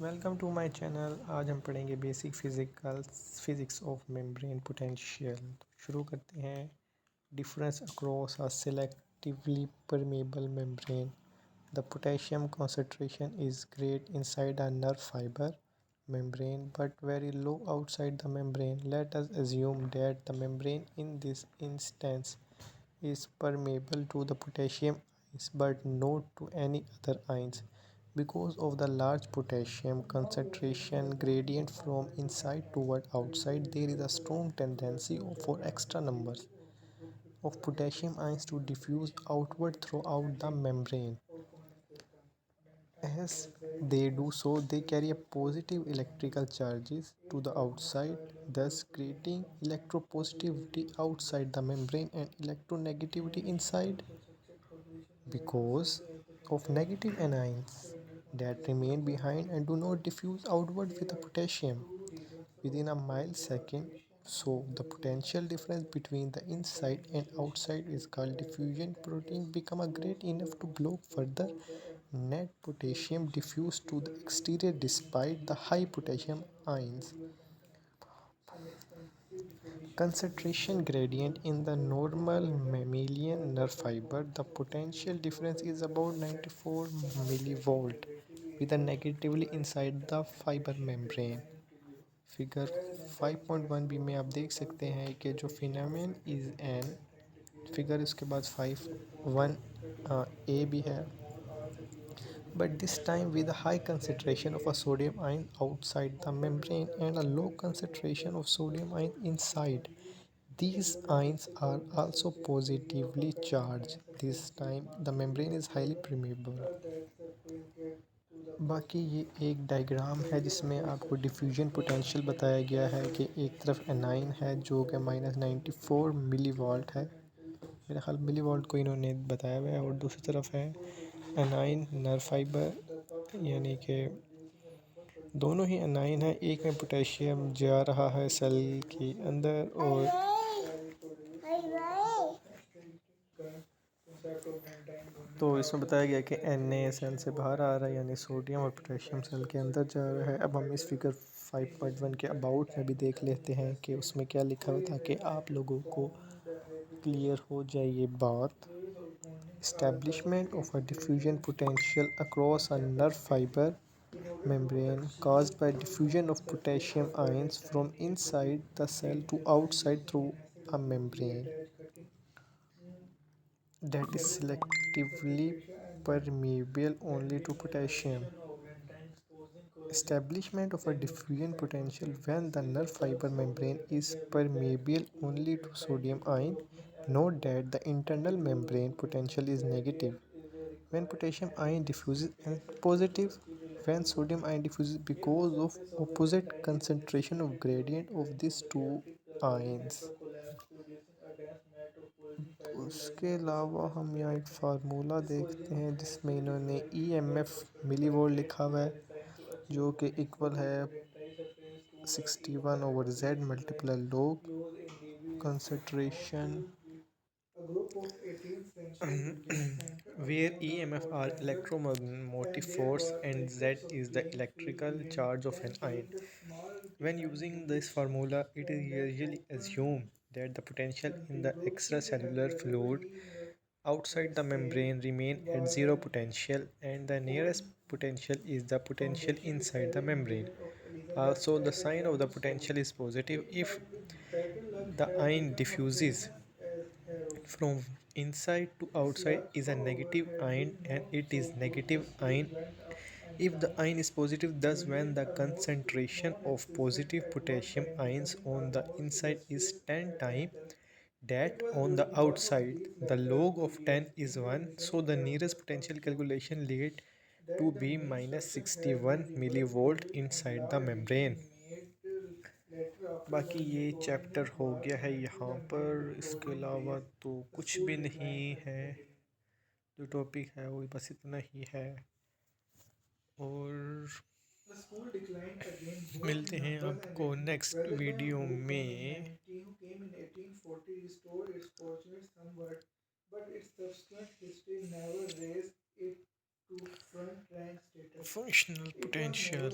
Welcome to my channel. आज हम पढ़ेंगे basic physics of membrane potential. शुरू करते हैं। Difference across a selectively permeable membrane. The potassium concentration is great inside a nerve fiber membrane but very low outside the membrane. Let us assume that the membrane in this instance is permeable to the potassium ions but not to any other ions. Because of the large potassium concentration gradient from inside toward outside, there is a strong tendency for extra numbers of potassium ions to diffuse outward throughout the membrane. As they do so, they carry a positive electrical charges to the outside, thus creating electropositivity outside the membrane and electronegativity inside. Because of negative anions that remain behind and do not diffuse outward with the potassium within a millisecond. So the potential difference between the inside and outside is called diffusion. Protein become a great enough to block further net potassium diffuse to the exterior despite the high potassium ions concentration gradient in the normal mammalian nerve fiber. The potential difference is about 94 millivolt with a negatively inside the fiber membrane. Figure 5.1 B में आप देख सकते हैं कि जो फिनामिन is an figure इसके बाद 5.1 ए भी है, but this time with a high concentration of a sodium ion outside the membrane and a low concentration of sodium ion inside. These ions are also positively charged. This time the membrane is highly permeable. बाकी ये एक diagram है जिसमें आपको diffusion potential बताया गया है कि एक तरफ एनाइन है जो कि -94 मिली वोल्ट है, मेरा ख्याल मिली वोल्ट को इन्होंने बताया हुआ है, और दूसरी तरफ है एनाइन नर्व फाइबर, यानी कि दोनों ही एनाइन है। एक में पोटेशियम जा रहा है सेल के अंदर और तो इसमें बताया गया कि Na सेल से बाहर आ रहा है, यानी सोडियम और पोटेशियम सेल के अंदर जा रहा है। अब हम इस फिगर 5.1 के अबाउट में भी देख लेते हैं कि उसमें क्या लिखा हुआ, ताकि आप लोगों को क्लियर हो जाए ये बात। Establishment of a diffusion potential across a nerve fiber membrane caused by diffusion of potassium ions from inside the cell to outside through a membrane that is selectively permeable only to potassium. Establishment of a diffusion potential when the nerve fiber membrane is permeable only to sodium ion. Note that the internal membrane potential is negative when potassium ion diffuses and positive when sodium ion diffuses because of opposite concentration of gradient of these two ions. उसके अलावा हम यहाँ एक formula देखते हैं जिसमें इन्होंने EMF millivolt लिखा हुआ है, जो कि इक्वल है 61/Z multiply log concentration where EMF are electromotive force and Z is the electrical charge of an ion. When using this formula, it is usually assumed that the potential in the extracellular fluid outside the membrane remain at zero potential and the nearest potential is the potential inside the membrane. Also, the sign of the potential is positive if the ion diffuses from inside to outside is a negative ion, and it is negative ion if the ion is positive. Thus when the concentration of positive potassium ions on the inside is 10 times that on the outside, the log of 10 is 1, so the nearest potential calculation lead to be -61 millivolt inside the membrane. बाकी ये chapter हो गया है यहाँ पर। इसके अलावा तो कुछ भी नहीं है, जो टॉपिक है वो बस इतना ही है, और मिलते हैं आपको नेक्स्ट वीडियो में। Functional potential.